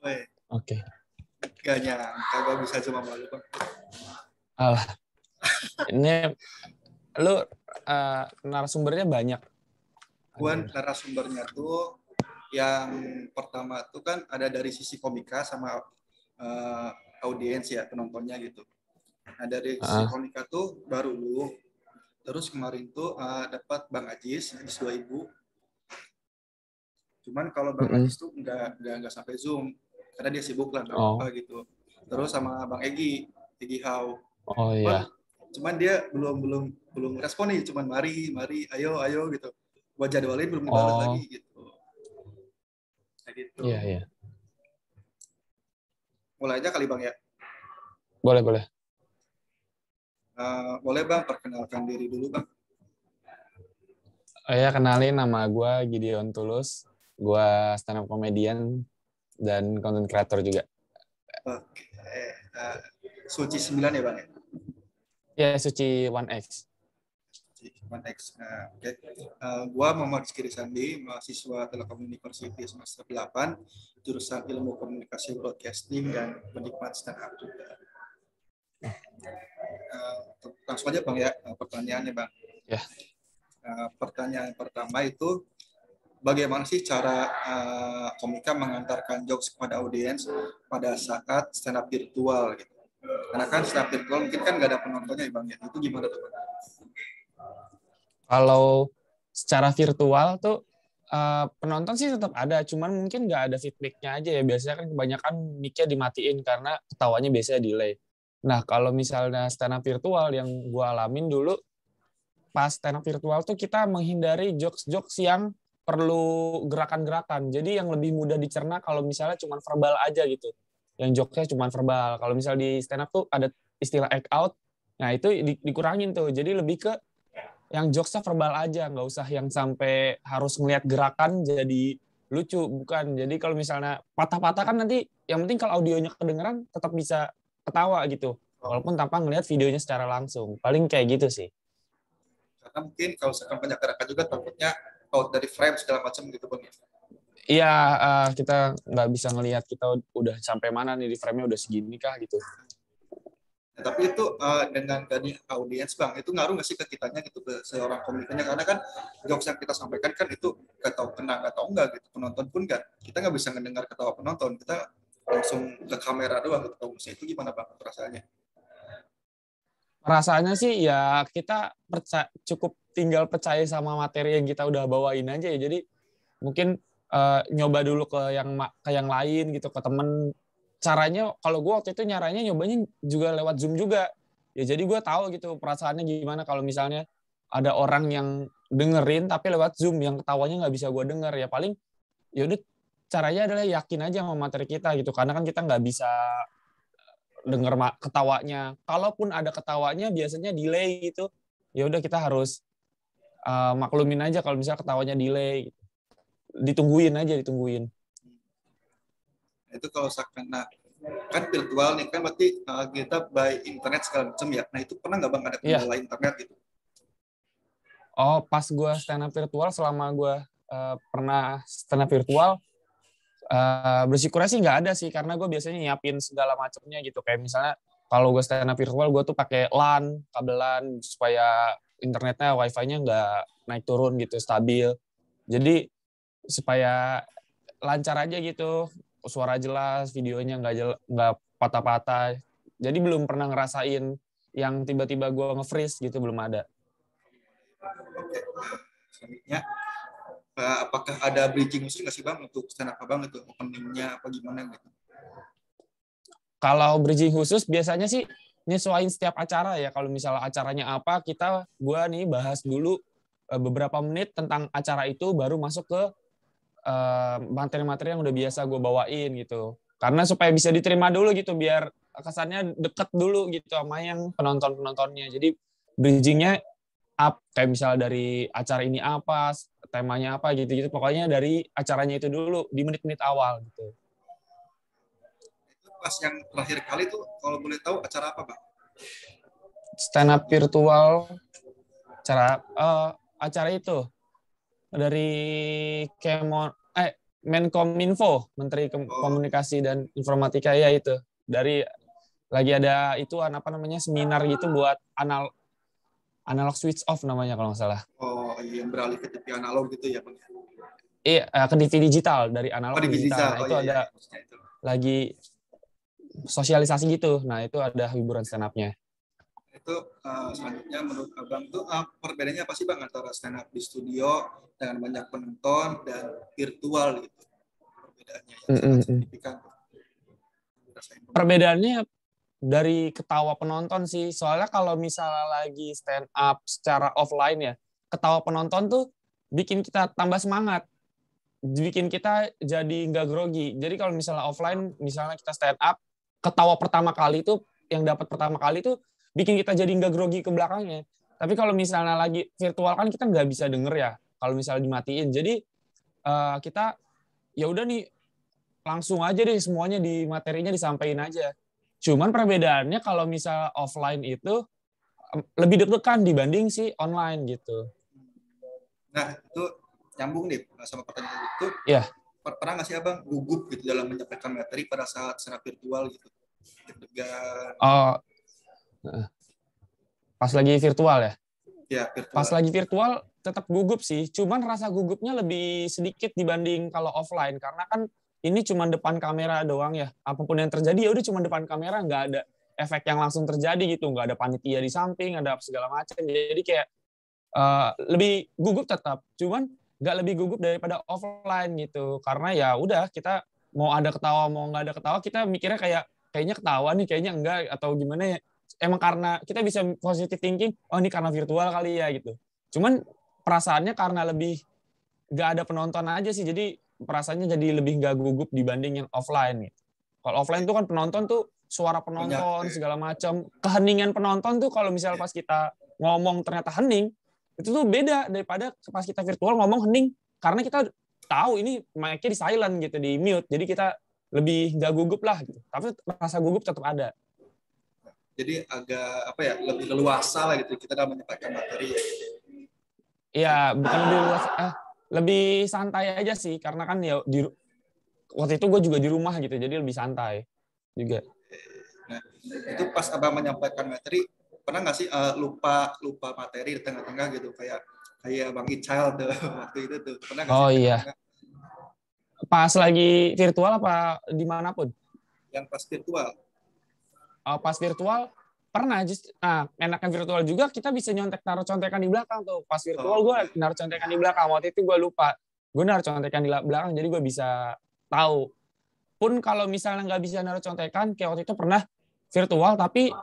Eh, Oke. gak nyangka gue bisa cuma malu bang. Alah, ini lu narasumbernya banyak. Gue narasumbernya tuh yang pertama tuh kan ada dari sisi komika sama audiens ya, penontonnya gitu. Nah dari sisi komika tuh baru lu. Terus kemarin tuh dapat Bang Ajis 2000. Cuman kalau Bang Ajis tuh nggak sampai Zoom karena dia sibuk lah, nggak apa-apa gitu. Terus sama Bang Egi Hau. Oh iya. Cuman dia belum respon nih, cuman mari ayo gitu. Buat jadwalin belum dibalas lagi gitu. Kayak gitu. Iya iya. Mulai aja kali Bang ya. Boleh. Boleh Bang perkenalkan diri dulu Bang. Ya, kenalin, nama gue Gideon Tulus. Gue stand up comedian dan content creator juga. Oke. Suci 9 ya Bang ya? Ya, Suci 1X. Oke. Gua Muhammad Rizky Sandi, mahasiswa Telkom University semester 8, jurusan Ilmu Komunikasi Broadcasting dan penikmat stand up juga. Langsung aja Bang ya, pertanyaannya Bang. Ya. Pertanyaan pertama itu, bagaimana sih cara komika mengantarkan jokes kepada audiens pada saat stand up virtual gitu? Karena kan stand up virtual mungkin kan nggak ada penontonnya ya Bang ya. Itu gimana tuh Bang? Kalau secara virtual tuh penonton sih tetap ada, cuman mungkin nggak ada feedback-nya aja ya. Biasanya kan kebanyakan mic-nya dimatiin karena ketawanya biasanya delay. Nah, kalau misalnya stand up virtual yang gue alamin dulu, pas stand up virtual tuh kita menghindari jokes-jokes yang perlu gerakan-gerakan. Jadi yang lebih mudah dicerna kalau misalnya cuma verbal aja gitu. Yang jokesnya cuma verbal. Kalau misalnya di stand up tuh ada istilah act out, nah itu dikurangin tuh. Jadi lebih ke yang jokesnya verbal aja, nggak usah yang sampai harus ngelihat gerakan jadi lucu, bukan. Jadi kalau misalnya patah-patah kan nanti, yang penting kalau audionya kedengeran tetap bisa ketawa gitu, walaupun tanpa ngelihat videonya secara langsung. Paling kayak gitu sih. Karena mungkin kalau misalkan banyak gerakan juga takutnya out dari frame segala macam gitu Bang. Iya, kita nggak bisa ngelihat kita udah sampai mana nih, di frame-nya udah segini kah gitu. Nah, tapi itu dengan dari audiens Bang, itu ngaruh nggak sih ke kitanya gitu, ke seorang komikernya? Karena kan jokes yang kita sampaikan kan itu nggak tahu kena nggak tahu enggak gitu. Penonton pun nggak, kita nggak bisa mendengar ketawa penonton. Kita langsung ke kamera doang gitu. Itu gimana Bang perasaannya? Rasanya sih ya kita cukup tinggal percaya sama materi yang kita udah bawain aja ya. Jadi mungkin nyoba dulu ke yang lain gitu, ke temen. Caranya kalau gue waktu itu nyobanya juga lewat Zoom juga ya, jadi gue tahu gitu perasaannya gimana kalau misalnya ada orang yang dengerin tapi lewat Zoom yang ketawanya nggak bisa gue denger. Ya paling yaudah, caranya adalah yakin aja sama materi kita gitu, karena kan kita nggak bisa denger ketawanya. Kalaupun ada ketawanya biasanya delay gitu, ya udah kita harus maklumin aja kalau misalnya ketawanya delay gitu. Ditungguin. Itu kalau misalkan, nah kan virtual nih kan berarti kita by internet segala macam ya. Nah itu pernah nggak Bang ada Iya. kendala internet gitu? Oh, pas gue stand up virtual, selama gue pernah stand up virtual, bersyukurnya sih nggak ada sih, karena gue biasanya nyiapin segala macamnya gitu. Kayak misalnya kalau gue stand up virtual, gue tuh pakai LAN, kabelan, supaya internetnya, wifi-nya nggak naik turun gitu, stabil. Jadi supaya lancar aja gitu, suara jelas, videonya nggak patah-patah. Jadi belum pernah ngerasain yang tiba-tiba gue nge-freeze gitu, belum ada. Oke. Selanjutnya, apakah ada bridging khusus nggak sih Bang untuk stand up Abang itu, openingnya apa gimana gitu? Kalau bridging khusus biasanya sih nyesuaiin setiap acara ya. Kalau misalnya acaranya apa, gue nih bahas dulu beberapa menit tentang acara itu, baru masuk ke materi-materi yang udah biasa gue bawain gitu. Karena supaya bisa diterima dulu gitu, biar kesannya deket dulu gitu sama yang penontonnya. Jadi bridgingnya kayak misalnya dari acara ini apa, temanya apa gitu. Pokoknya dari acaranya itu dulu di menit-menit awal gitu. Itu pas yang terakhir kali tuh kalau boleh tahu acara apa Bang? Stand up virtual, acara itu dari Menkominfo, Menteri Komunikasi dan Informatika ya itu. Dari lagi ada itu apa namanya seminar gitu buat analog switch off namanya kalau nggak salah. Oh iya, beralih ke TV analog gitu ya Bang. Iya, ke TV digital dari analog ke digital. Nah, itu iya, ada itu. lagi sosialisasi gitu. Nah, itu ada hiburan stand up-nya. Itu selanjutnya menurut Abang tuh perbedaannya apa sih Bang antara stand up di studio dengan banyak penonton dan virtual gitu? Perbedaannya yang sangat signifikan. Perbedaannya dari ketawa penonton sih. Soalnya kalau misalnya lagi stand up secara offline ya, ketawa penonton tuh bikin kita tambah semangat. Bikin kita jadi nggak grogi. Jadi kalau misalnya offline, misalnya kita stand up, ketawa pertama kali itu, yang dapat pertama kali itu bikin kita jadi nggak grogi ke belakangnya. Tapi kalau misalnya lagi virtual kan kita nggak bisa denger ya, kalau misalnya dimatiin. Jadi kita ya udah nih, langsung aja deh semuanya di materinya disampaikan aja. Cuman perbedaannya kalau misal offline itu lebih deg-degan dibanding si online gitu. Nah, itu nyambung nih sama pertanyaan itu. Iya. Pernah nggak sih Abang gugup gitu dalam menyampaikan materi pada saat secara virtual gitu? Deg-degan. Oh, pas lagi virtual ya? Ya, virtual. Pas lagi virtual tetap gugup sih. Cuman rasa gugupnya lebih sedikit dibanding kalau offline. Karena kan ini cuma depan kamera doang ya. Apapun yang terjadi ya udah cuma depan kamera, nggak ada efek yang langsung terjadi gitu. Nggak ada panitia di samping, ada segala macam. Jadi kayak lebih gugup tetap. Cuman nggak lebih gugup daripada offline gitu. Karena ya udah kita mau ada ketawa mau nggak ada ketawa, kita mikirnya kayaknya ketawa nih, kayaknya enggak atau gimana ya. Emang karena kita bisa positive thinking, oh ini karena virtual kali ya gitu. Cuman perasaannya karena lebih nggak ada penonton aja sih, jadi perasaannya jadi lebih nggak gugup dibanding yang offline gitu. Kalau offline tuh kan penonton tuh suara penonton segala macam, keheningan penonton tuh kalau misalnya pas kita ngomong ternyata hening, itu tuh beda daripada pas kita virtual ngomong hening, karena kita tahu ini mic-nya di silent gitu, di mute, jadi kita lebih nggak gugup lah gitu. Tapi rasa gugup tetap ada. Jadi agak apa ya, lebih leluasa lah gitu kita dalam menyampaikan materi ya. Iya, bukan lebih leluasa, lebih santai aja sih, karena kan ya waktu itu gue juga di rumah gitu, jadi lebih santai juga. Nah, itu pas Abang menyampaikan materi, pernah nggak sih lupa materi di tengah-tengah gitu, kayak Bang Ical tuh waktu itu tuh, pernah nggak sih? Oh iya. Pas lagi virtual apa dimanapun? Yang pas virtual. Pas virtual pernah. Enaknya virtual juga kita bisa nyontek naruh contekan di belakang tuh. Pas virtual gue naruh contekan di belakang. Waktu itu gue lupa. Gue naruh contekan di belakang jadi gue bisa tahu. Pun kalau misalnya nggak bisa naruh contekan, kayak waktu itu pernah virtual tapi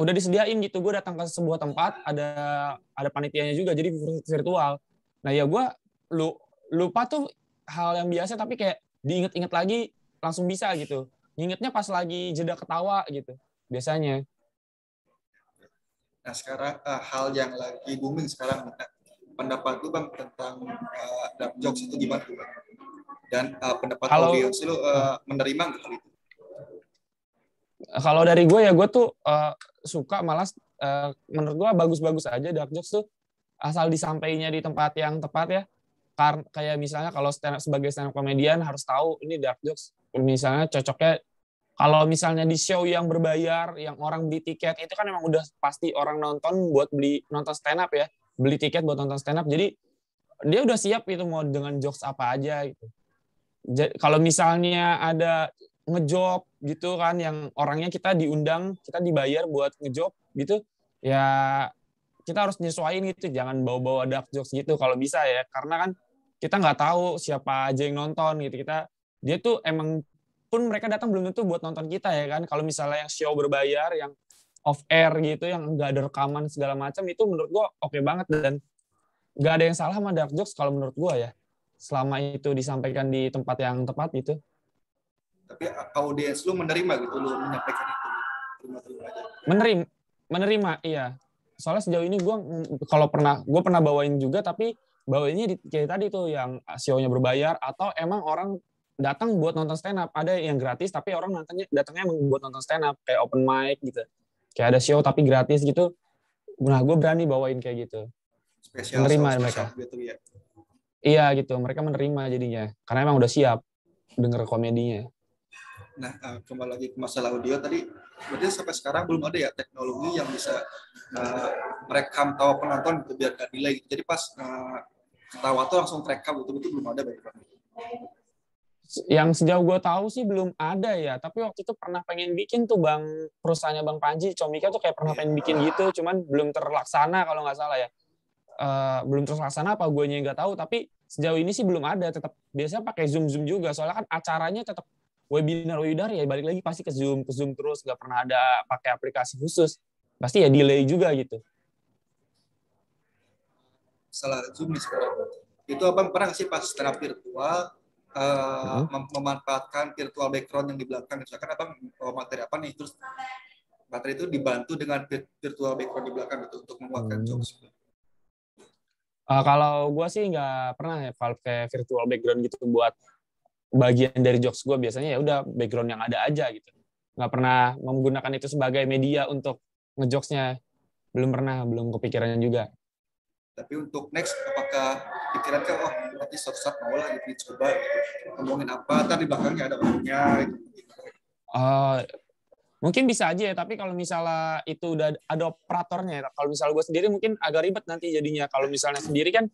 udah disediain gitu. Gue datang ke sebuah tempat, ada panitianya juga, jadi virtual. Nah ya gue lupa tuh hal yang biasa, tapi kayak diinget-inget lagi langsung bisa gitu. Ingetnya pas lagi jeda ketawa gitu biasanya. Nah sekarang hal yang lagi booming sekarang, pendapat lu Bang tentang dark jokes itu gimana tuh Bang? Dan pendapat audiens lu menerima nggak hal itu? Kalau dari gue ya, gue tuh suka, malas menurut gue bagus-bagus aja dark jokes tuh, asal disampaikannya di tempat yang tepat ya. Kayak misalnya kalau sebagai stand up comedian harus tahu ini dark jokes misalnya cocoknya kalau misalnya di show yang berbayar, yang orang beli tiket, itu kan emang udah pasti orang nonton buat nonton stand up ya, beli tiket buat nonton stand up, jadi dia udah siap itu mau dengan jokes apa aja gitu. Kalau misalnya ada ngejob gitu kan, yang orangnya kita diundang, kita dibayar buat ngejob gitu, ya kita harus nyesuaiin gitu, jangan bawa-bawa dark jokes gitu kalau bisa ya, karena kan kita nggak tahu siapa aja yang nonton gitu. Dia tuh emang pun mereka datang belum tentu buat nonton kita ya kan. Kalau misalnya yang show berbayar, yang off air gitu, yang nggak ada rekaman segala macam, itu menurut gue oke banget, dan nggak ada yang salah sama dark jokes kalau menurut gue ya, selama itu disampaikan di tempat yang tepat gitu. Tapi audiens lu menerima gitu lu menyampaikan itu? Menerima, iya. Soalnya sejauh ini gue pernah bawain juga, tapi bawainnya kayak tadi tuh yang show-nya berbayar, atau emang orang datang buat nonton stand up. Ada yang gratis tapi orang datangnya emang buat nonton stand up, kayak open mic gitu, kayak ada show tapi gratis gitu. Nah gue berani bawain kayak gitu. Spesial menerima mereka gitu ya. Iya gitu, mereka menerima jadinya karena emang udah siap denger komedinya. Nah, kembali lagi ke masalah audio tadi, berarti sampai sekarang belum ada ya teknologi yang bisa merekam tawa penonton gitu, biar gak delay. Jadi pas ketawa tuh langsung terekam, betul-betul belum ada Bang. Yang sejauh gue tahu sih belum ada ya, tapi waktu itu pernah pengen bikin tuh Bang, perusahaannya Bang Panji, Comika tuh kayak pernah pengen bikin gitu, cuman belum terlaksana kalau nggak salah ya. Belum terlaksana apa gue nggak tahu, tapi sejauh ini sih belum ada. Tetap biasanya pakai Zoom juga, soalnya kan acaranya tetap webinar ya, balik lagi pasti ke Zoom terus, nggak pernah ada pakai aplikasi khusus, pasti ya delay juga gitu. Salah Zoom nih sekarang. Itu Abang pernah nggak sih pas stand up virtual memanfaatkan virtual background yang di belakang? Misalkan Abang materi apa nih, terus materi itu dibantu dengan virtual background di belakang gitu untuk menguatkan jokes. Kalau gue sih nggak pernah ya pakai virtual background gitu buat bagian dari jokes gue. Biasanya ya udah background yang ada aja gitu. Nggak pernah menggunakan itu sebagai media untuk ngejokesnya. Belum kepikiran juga. Tapi untuk next, apakah pikiran kan, oh nanti suatu saat mau lah gitu, coba gitu. Ngomongin apa, ntar di belakangnya ada orangnya gitu. Mungkin bisa aja ya, tapi kalau misalnya itu udah ada operatornya, kalau misalnya gue sendiri mungkin agak ribet nanti jadinya. Kalau misalnya sendiri kan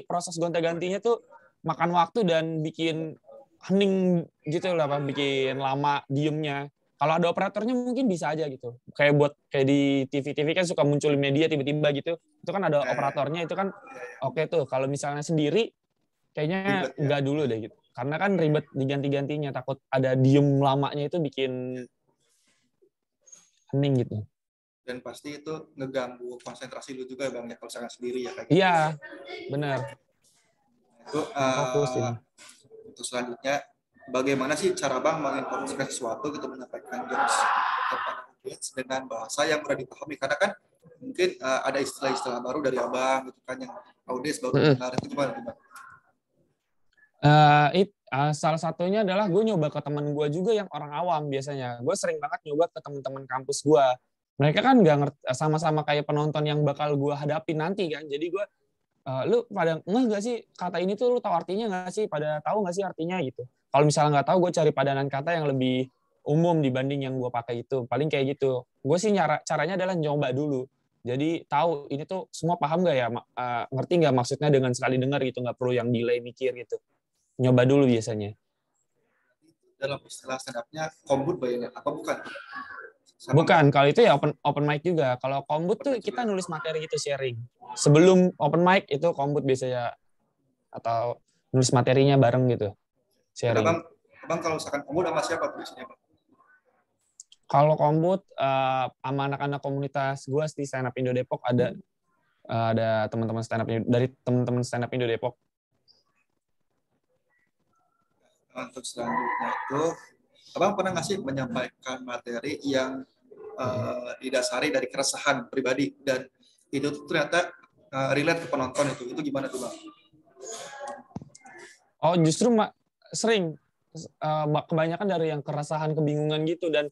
proses gonta-gantinya tuh makan waktu dan bikin hening gitu lah, bikin lama diemnya. Kalau ada operatornya mungkin bisa aja gitu. Kayak di TV kan suka muncul media tiba-tiba gitu. Itu kan ada operatornya, itu kan oke tuh. Kalau misalnya sendiri kayaknya enggak dulu deh gitu. Karena kan ribet diganti-gantinya, takut ada diem lamanya itu bikin hening gitu. Dan pasti itu ngeganggu konsentrasi lu juga Bang ya kalau misalkan sendiri ya kayak gitu. Iya, benar. Itu untuk selanjutnya, bagaimana sih cara Bang menginformasikan sesuatu gitu, menyampaikan jokes kepada audiens dengan bahasa yang mudah dipahami, karena kan mungkin ada istilah-istilah baru dari Abang gitu kan yang audiens baru dengar, itu gimana? Salah satunya adalah gue nyoba ke teman gue juga yang orang awam biasanya. Gue sering banget nyoba ke teman-teman kampus gue. Mereka kan nggak ngerti, sama-sama kayak penonton yang bakal gue hadapi nanti kan. Jadi gue, lu pada nggak sih kata ini tuh lu tahu artinya nggak sih? Pada tahu nggak sih artinya gitu? Kalau misalnya nggak tahu, gue cari padanan kata yang lebih umum dibanding yang gue pakai itu. Paling kayak gitu. Gue sih caranya adalah nyoba dulu. Jadi tahu ini tuh semua paham nggak ya? Ngerti nggak maksudnya dengan sekali dengar gitu? Nggak perlu yang delay mikir gitu. Nyoba dulu biasanya. Dalam istilah stand up-nya kombut bayangnya apa bukan? Bukan, kalau itu ya open mic juga. Kalau kombut tuh kita nulis materi gitu, sharing. Sebelum open mic itu kombut biasanya, atau nulis materinya bareng gitu, sharing. Abang kalau misalkan kombut sama siapa biasanya Bang? Kalau kombut sama anak-anak komunitas gue di Stand Up Indo Depok ada teman-teman stand up dari teman-teman Stand Up Indo Depok. Untuk selanjutnya itu, Abang pernah nggak sih menyampaikan materi yang didasari dari keresahan pribadi dan itu tuh ternyata relate ke penonton, itu gimana tuh Bang? Oh justru sering kebanyakan dari yang keresahan, kebingungan gitu, dan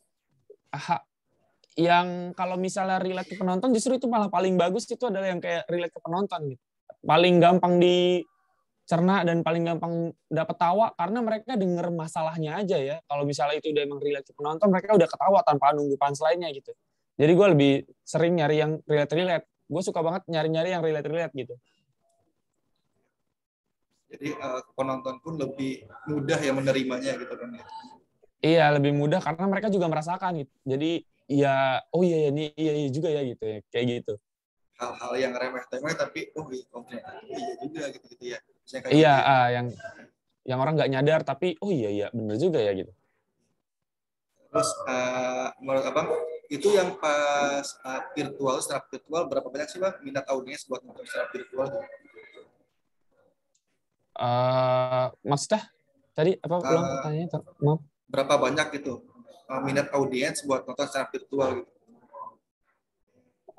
yang kalau misalnya relate ke penonton justru itu malah paling bagus, itu adalah yang kayak relate ke penonton gitu. Paling gampang dicerna dan paling gampang dapat tawa karena mereka denger masalahnya aja ya. Kalau misalnya itu udah emang relate ke penonton, mereka udah ketawa tanpa nunggu punchline-nya gitu. Jadi gue lebih sering nyari yang relate. Gue suka banget nyari-nyari yang relate gitu. Jadi penonton pun lebih mudah ya menerimanya gitu kan ya. Iya, lebih mudah karena mereka juga merasakan gitu. Jadi ya, oh iya ini iya juga ya gitu ya, kayak gitu. Hal-hal yang remeh-temeh tapi iya juga gitu ya. Iya, gitu yang orang nggak nyadar tapi oh iya bener juga ya gitu. Terus menurut Abang itu yang pas stand up virtual berapa banyak sih Bang minat audiens buat nonton stand up virtual? Maksudnya tadi apa ulang pertanyaannya? Maaf. Berapa banyak gitu minat audiens buat nonton stand up virtual gitu?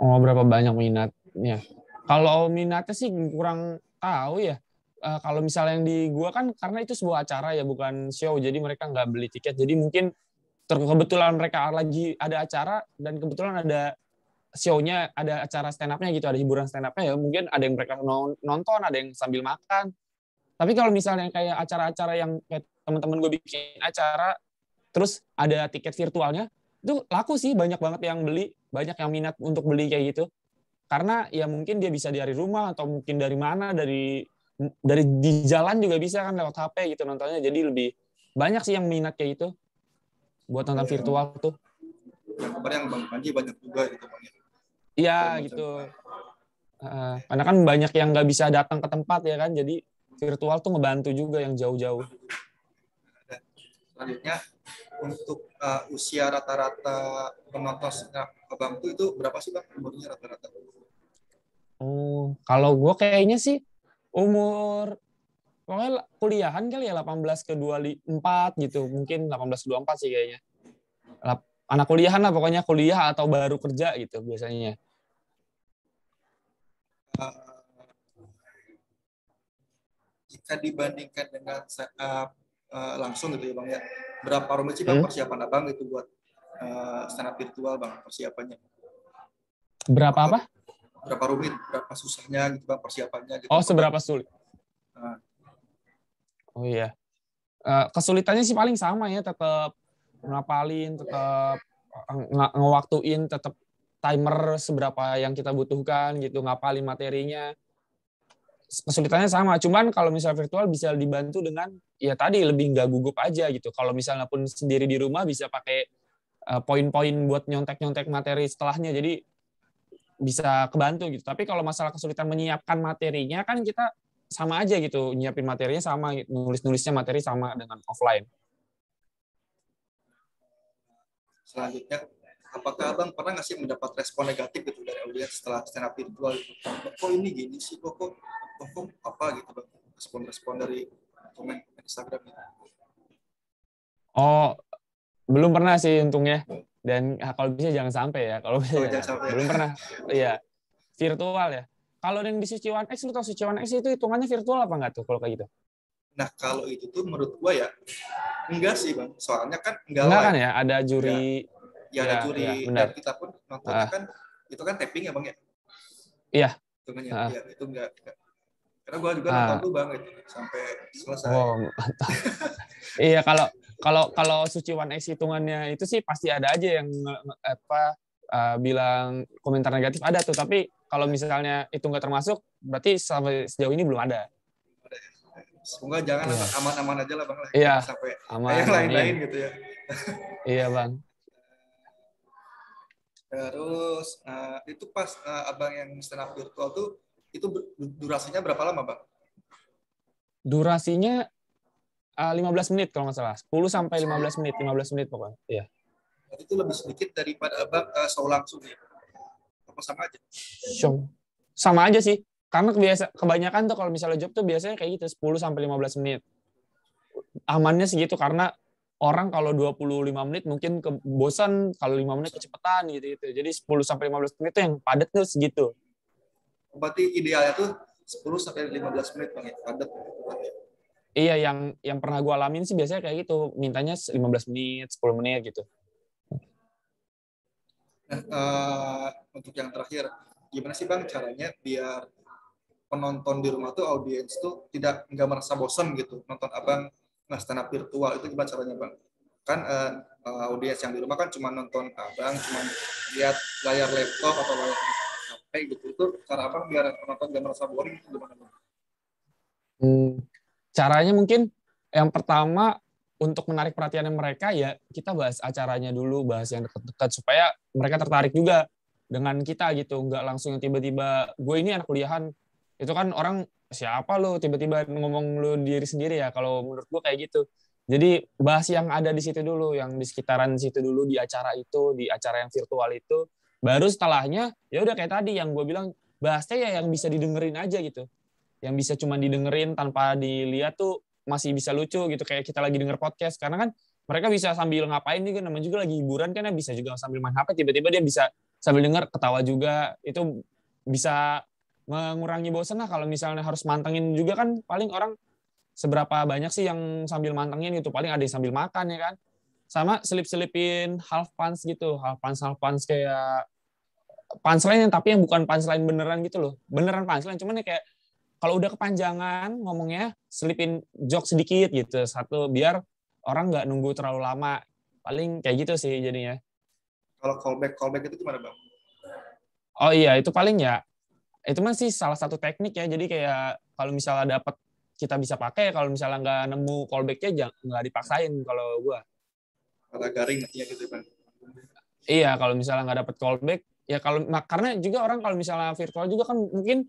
Oh, berapa banyak minatnya? Kalau minatnya sih kurang tahu ya. Kalau misalnya yang di gua kan karena itu sebuah acara ya, bukan show, jadi mereka nggak beli tiket. Jadi mungkin kebetulan mereka lagi ada acara dan kebetulan ada show-nya, ada acara stand up-nya gitu, ada hiburan stand up-nya ya mungkin ada yang mereka nonton, ada yang sambil makan. Tapi kalau misalnya kayak acara-acara yang kayak teman-teman gue bikin acara, terus ada tiket virtualnya, itu laku sih, banyak banget yang beli, banyak yang minat untuk beli kayak gitu. Karena ya mungkin dia bisa dari rumah atau mungkin dari mana, dari di jalan juga bisa kan lewat HP gitu nontonnya. Jadi lebih banyak sih yang minat kayak gitu buat nonton virtual tuh. Yang kemarin yang Bang Panji banyak juga gitu Bang. Iya gitu. Karena kan banyak yang nggak bisa datang ke tempat ya kan, jadi virtual tuh ngebantu juga yang jauh-jauh. Selanjutnya untuk usia rata-rata penonton Abang tuh itu berapa sih Bang umurnya rata-rata? Oh, kalau gue kayaknya sih umur pokoknya kuliahan kali ya 18 ke 24 gitu, mungkin 18 ke 24 sih kayaknya. Anak kuliahan lah pokoknya, kuliah atau baru kerja gitu biasanya. Jika dibandingkan dengan langsung gitu ya Bang ya, berapa rumit sih Bang persiapan Abang itu buat stand up virtual Bang persiapannya? Berapa apa? Berapa rumit, berapa susahnya gitu Bang persiapannya gitu. Oh, seberapa sulit? Oh iya. Kesulitannya sih paling sama ya, tetap ngapalin, tetap ngewaktuin, tetap timer seberapa yang kita butuhkan gitu, ngapalin materinya. Kesulitannya sama, cuman kalau misalnya virtual bisa dibantu dengan ya tadi lebih nggak gugup aja gitu. Kalau misalnya pun sendiri di rumah bisa pakai poin-poin buat nyontek-nyontek materi setelahnya, jadi bisa kebantu gitu. Tapi kalau masalah kesulitan menyiapkan materinya kan kita sama aja gitu, nyiapin materinya sama, nulis-nulisnya materi sama dengan offline. Selanjutnya, apakah Abang pernah nggak sih mendapat respon negatif gitu dari audiens setelah stand up virtual itu? Kok ini gini sih, kok apa gitu Bang? Respon-respon dari komen Instagram gitu. Oh, belum pernah sih untungnya. Dan kalau bisa jangan sampai ya. Kalau bisa belum pernah. Iya, virtual ya. Kalau yang di Suci One X, lu tau Suci One X itu hitungannya virtual apa nggak tuh kalau kayak gitu? Nah, kalau itu tuh menurut gua ya enggak sih Bang. Soalnya kan enggak kan ya, ada juri. Ya ada juri, ya, benar. dan kita pun nontonnya kan itu kan tapping ya Bang ya? Iya. Hitungannya, ya itu enggak. Karena gua juga nonton tuh Bang itu sampai selesai. Oh, mantap. Iya, kalau Suci One X hitungannya itu sih pasti ada aja yang bilang komentar negatif, ada tuh. Tapi kalau misalnya itu nggak termasuk, berarti sampai sejauh ini belum ada. Semoga jangan aman-aman aja lah Bang. Iya, sampai aman, yang lain-lain gitu ya. Iya Bang. Terus itu pas Abang yang stand up virtual tuh, itu durasinya berapa lama Bang? Durasinya 15 menit kalau nggak salah. 10 sampai 15 menit pokoknya. Iya. Itu lebih sedikit daripada Abang show langsung ya? Apa sama aja? Show. Sama aja sih. Karena kebanyakan tuh kalau misalnya job tuh biasanya kayak gitu, 10 sampai 15 menit. Amannya segitu karena orang kalau 25 menit mungkin bosan, kalau 5 menit kecepatan gitu. Jadi 10 sampai 15 menit tuh yang padat tuh segitu. Berarti idealnya tuh 10 sampai 15 menit Bang, padat. Iya, yang pernah gue alamin sih biasanya kayak gitu, mintanya 15 menit, 10 menit gitu. Nah, untuk yang terakhir, gimana sih Bang caranya biar penonton di rumah tuh, audiens tuh nggak merasa bosan gitu nonton Abang stand up virtual, itu gimana caranya Bang? Kan audiens yang di rumah kan cuma nonton Abang, cuma lihat layar laptop atau layar HP gitu. Itu cara Abang biar penonton nggak merasa boring itu gimana Bang? Caranya mungkin yang pertama untuk menarik perhatian mereka ya kita bahas acaranya dulu, bahas yang dekat-dekat supaya mereka tertarik juga dengan kita gitu, nggak langsung tiba-tiba gue ini anak kuliahan, itu kan orang siapa lo tiba-tiba ngomong lo diri sendiri ya, kalau menurut gue kayak gitu. Jadi bahas yang ada di situ dulu, yang di sekitaran situ dulu, di acara itu, di acara yang virtual itu, baru setelahnya ya udah kayak tadi yang gue bilang, bahasnya ya yang bisa didengerin aja gitu, yang bisa cuma didengerin tanpa dilihat tuh masih bisa lucu gitu, kayak kita lagi denger podcast. Karena kan mereka bisa sambil ngapain juga, namanya juga lagi hiburan kan ya, bisa juga sambil main HP, tiba-tiba dia bisa sambil denger ketawa juga, itu bisa mengurangi bosan lah. Kalau misalnya harus mantengin juga kan, paling orang seberapa banyak sih yang sambil mantengin gitu, paling ada yang sambil makan ya kan. Sama selip-selipin half punch gitu, half punch kayak punchline tapi yang bukan punchline beneran gitu loh. Beneran punchline, cuman ya kayak kalau udah kepanjangan ngomongnya, selipin joke sedikit gitu. Satu, biar orang nggak nunggu terlalu lama. Paling kayak gitu sih jadinya. Kalau callback itu gimana Bang? Oh iya, itu paling ya, itu masih salah satu teknik ya. Jadi kayak kalau misalnya dapat kita bisa pakai, kalau misalnya nggak nemu callback-nya nggak dipaksain kalau gua. Kata garing ya gitu Bang. Iya, kalau misalnya nggak dapat callback, ya kalau karena juga orang kalau misalnya virtual juga kan mungkin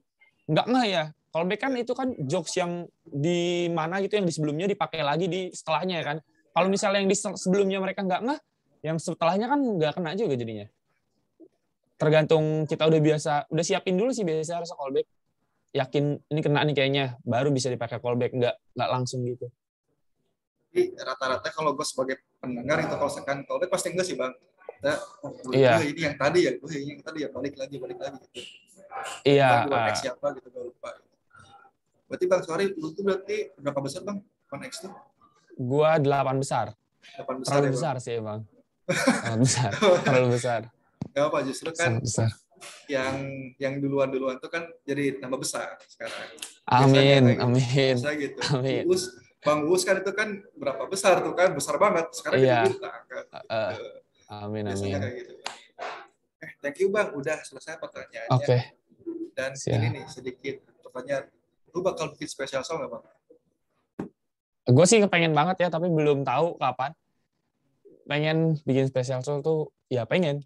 nggak ya. Callback kan itu kan jokes yang di mana gitu yang di sebelumnya dipakai lagi di setelahnya ya kan. Kalau misalnya yang di sebelumnya mereka nggak yang setelahnya kan nggak kena juga jadinya. Tergantung kita udah siapin dulu sih biasa harus callback. Yakin ini kena nih kayaknya, baru bisa dipakai callback, nggak langsung gitu. Jadi rata-rata kalau gue sebagai pendengar itu kalau sekan callback pasti enggak sih Bang. Iya. Ini yang tadi ya, ini yang tadi ya, balik lagi gitu. Iya. Bang, X siapa gitu, gue lupa. Berarti Bang, sorry, lu tuh berarti berapa besar Bang, One X tuh? Gua 8 besar. 8 besar terlalu ya, besar sih Bang. Terlalu besar. Gak apa, justru kan besar. yang duluan tuh kan jadi tambah besar sekarang. Amin, gitu. Amin. Biasa gitu. Amin. Bang Uus kan itu kan berapa besar tuh kan, besar banget. Sekarang iya. jadi bintang kan. Amin, biasanya amin. Kayak gitu. Thank you Bang, udah selesai pertanyaannya. Oke. Dan ini nih sedikit pertanyaan, lu bakal bikin special show nggak Bang? Gue sih kepengen banget ya, tapi belum tahu kapan. Pengen bikin special show tuh, ya pengen.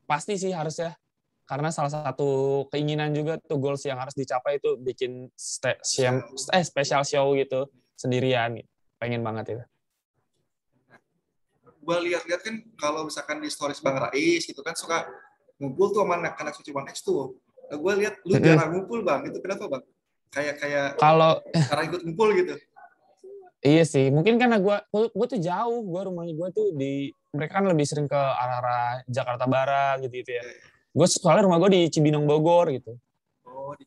Pasti sih harusnya. Karena salah satu keinginan juga tuh, goals yang harus dicapai itu bikin special show gitu, sendirian. Pengen banget itu. Gue lihat-lihat kan kalau misalkan di stories Bang Rais gitu kan suka ngumpul tuh sama anak-anak Suci One X tuh. Nah, gue lihat lu jarang ngumpul Bang, itu kenapa Bang? Kayak kalau jarang ikut ngumpul gitu. Iya sih, mungkin karena gue tuh jauh, rumahnya gue tuh mereka kan lebih sering ke arah Jakarta Barat gitu ya. Gue soalnya rumah gue di Cibinong Bogor gitu. Oh, di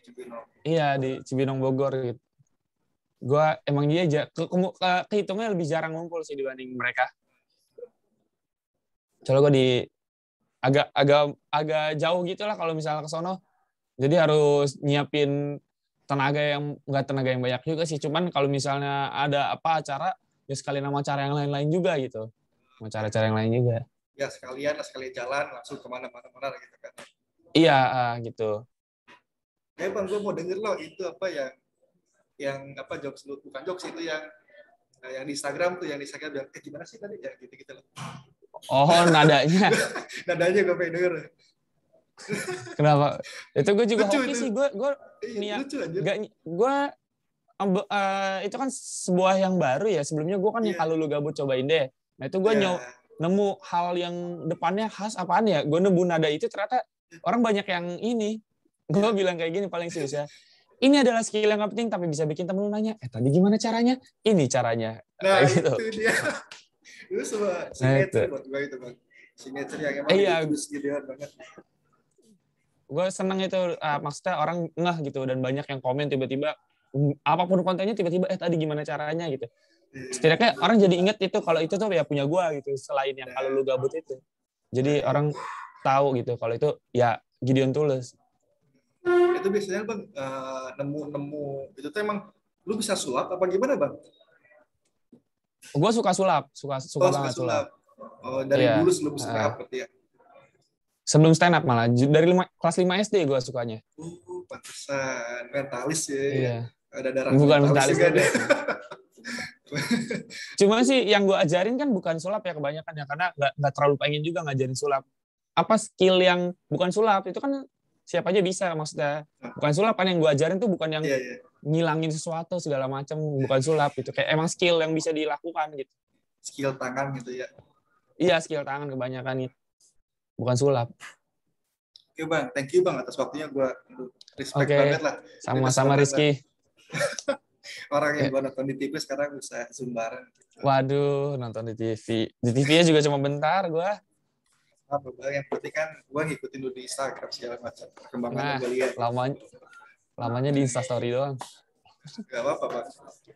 Cibinong. Iya, di Cibinong Bogor gitu. Gue emang dia kehitungnya lebih jarang ngumpul sih dibanding mereka. Soalnya gue agak jauh gitu lah kalau misalnya ke sono. Jadi harus nyiapin tenaga yang banyak juga sih. Cuman kalau misalnya ada acara, ya sekalian sama acara yang lain-lain juga gitu. Mau cara-cara yang lain juga. Ya sekalian jalan langsung kemana-mana gitu kan. Iya, gitu. Bang, gue mau denger loh itu apa ya, yang apa jokes lu, bukan jokes itu yang di Instagram tuh, yang di Instagram bilang, gimana sih tadi ya gitu loh. Oh, nadanya. Nadanya gue pengen denger. Kenapa? Itu gue juga lucu hoki itu. Sih. Gue lucu aja. Itu kan sebuah yang baru ya. Sebelumnya gue kan yang kalau lu gabut cobain deh. Nah itu gue nemu hal yang depannya khas apaan ya. Gue nemu nada itu ternyata orang banyak yang ini. Gue bilang kayak gini paling serius ya. Ini adalah skill yang gak penting tapi bisa bikin temen lu nanya, tadi gimana caranya? Ini caranya. Nah gitu. Itu dia. Itu sebuah signature buat gue itu Bang. Signature yang emang ditulis Gideon banget. Gue seneng itu, maksudnya orang ngeh gitu dan banyak yang komen tiba-tiba apapun kontennya tiba-tiba tadi gimana caranya gitu. Setidaknya orang jadi inget itu kalau itu tuh ya punya gue gitu, selain yang kalau lu gabut itu. Jadi orang tahu gitu kalau itu ya Gideon Tulus. Itu biasanya Bang nemu itu tuh emang lu bisa sulap apa gimana Bang? Gue suka sulap, suka banget sulap. Oh, dari dulu sebelum stand up berarti ya? Sebelum stand up malah, dari kelas 5 SD gue sukanya. Pantesan, mentalis ya. Iya. Ada darah bukan mentalis juga. Cuma sih yang gue ajarin kan bukan sulap ya kebanyakan ya, karena nggak terlalu pengen juga ngajarin sulap. Apa skill yang bukan sulap, itu kan siapa aja bisa maksudnya. Bukan sulap kan yang gue ajarin tuh bukan yang ngilangin sesuatu segala macam, bukan sulap gitu. Kayak emang skill yang bisa dilakukan gitu. Skill tangan gitu ya. Iya, skill tangan kebanyakan itu. Bukan sulap. Oke Bang, thank you Bang atas waktunya, gue respect banget lah. Sama-sama Rizky. Orang yang gue nonton di TV sekarang bisa Zoom bareng. Gitu. Waduh, nonton di TV. Di TV-nya juga cuma bentar gue. Apa Bang, yang penting kan gue ngikutin dulu di Instagram segala macam. Perkembangannya gue lihat. Lamanya di Instastory doang. Gak apa-apa Bang.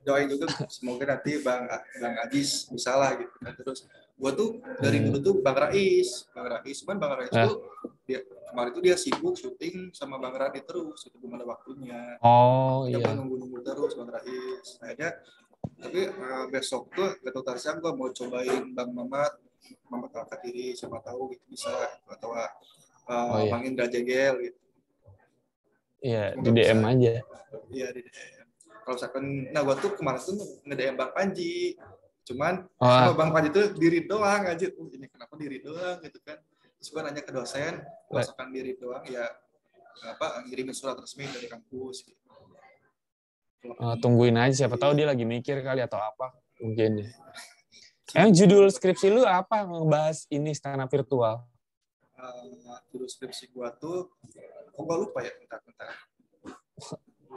Doain juga semoga nanti Bang Ajis bisa lah gitu. Nah, terus gue tuh dari dulu tuh Bang Rais. Cuman Bang Rais tuh kemarin itu dia sibuk syuting sama Bang Radit terus, itu belum ada waktunya. Oh Dia iya. nunggu terus Bang Rais. Akhirnya tapi besok tuh gak tahu siang gue mau cobain Bang Mamat Al-Katiri, siapa tahu gitu bisa, atau Iya. Bang Indra Jegel gitu. Iya, Semoga di DM bisa. aja. Iya di DM. Kalau misalkan, nah gue tuh kemarin tuh nge-DM Bang Panji, cuman sama Bang Panji tuh diri doang aja. Ini kenapa diri doang gitu kan? Terus gue nanya ke dosen, kalau misalkan diri doang ya ngirimin surat resmi dari kampus. Gitu. Tungguin aja, siapa tahu dia lagi mikir kali atau apa mungkin. Judul skripsi lu apa, ngebahas ini stand up virtual? Judul skripsi gua tuh, gua lupa ya, bentar.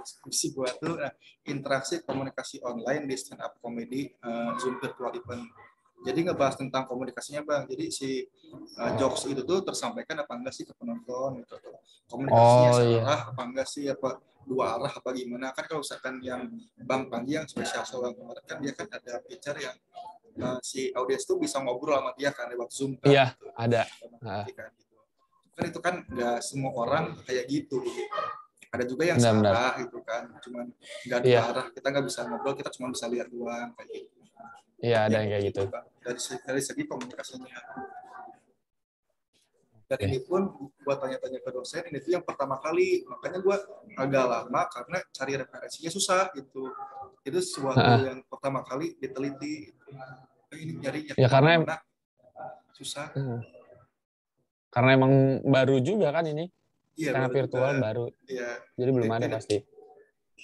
Skripsi gua tuh interaksi komunikasi online di stand up comedy Zoom virtual event. Jadi ngebahas tentang komunikasinya Bang. Jadi si jokes itu tuh tersampaikan apa enggak sih ke penonton gitu. Komunikasinya searah apa enggak sih, apa dua arah apa gimana. Kan kalau misalkan yang Bang Panji yang spesial soal kemarin kan dia kan ada feature yang si audiens tuh bisa ngobrol sama dia kan lewat Zoom kan. Iya, gitu. ada. Kan itu kan nggak semua orang kayak gitu. Ada juga yang searah gitu kan, cuman nggak dua arah, kita nggak bisa ngobrol, kita cuma bisa lihat doang kayak gitu. Iya, ada yang kayak gitu. Dari segi komunikasinya. Dan ini pun buat tanya-tanya ke dosen, ini tuh yang pertama kali, makanya gue agak lama karena cari referensinya susah gitu. Itu sesuatu yang pertama kali diteliti. Ini nyarinya ya karena susah. Karena emang baru juga kan ini. Iya, stand up virtual juga. Baru. Iya. Jadi belum ada pasti.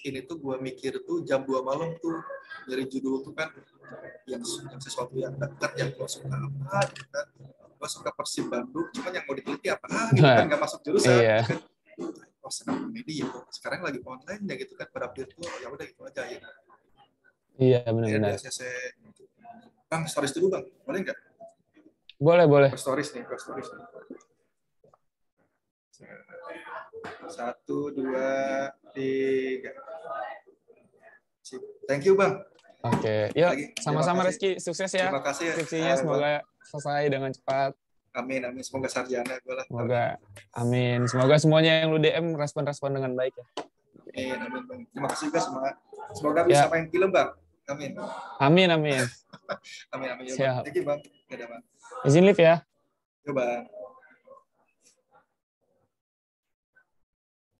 Ini tuh gue mikir tuh jam 2 malam tuh dari judul tuh kan yang sesuatu yang dekat yang gue suka apa gitu kan. Gue suka Persib Bandung, cuman yang mau diteliti apa gitu kan, nggak masuk jurusan. Iya. Gitu kan. Stand up comedy ya, sekarang lagi online ya gitu kan, pada virtual ya udah gitu aja ya. Iya benar-benar. Bang, stories dulu Bang, boleh nggak? Boleh. Stories nih. 1, 2, 3. Thank you Bang. Oke, yuk sama-sama Rizky, sukses ya. Terima kasih. Skripsinya semoga selesai dengan cepat. Amin. Semoga sarjana gue lah. Semoga, amin. Semoga semuanya yang lu DM respon dengan baik ya. Amin Bang. Terima kasih juga semoga bisa main film Bang. Amin. Amin. Amin. Siap. Thank you Bang. Dadah Bang. Izin live ya. Yuk Bang.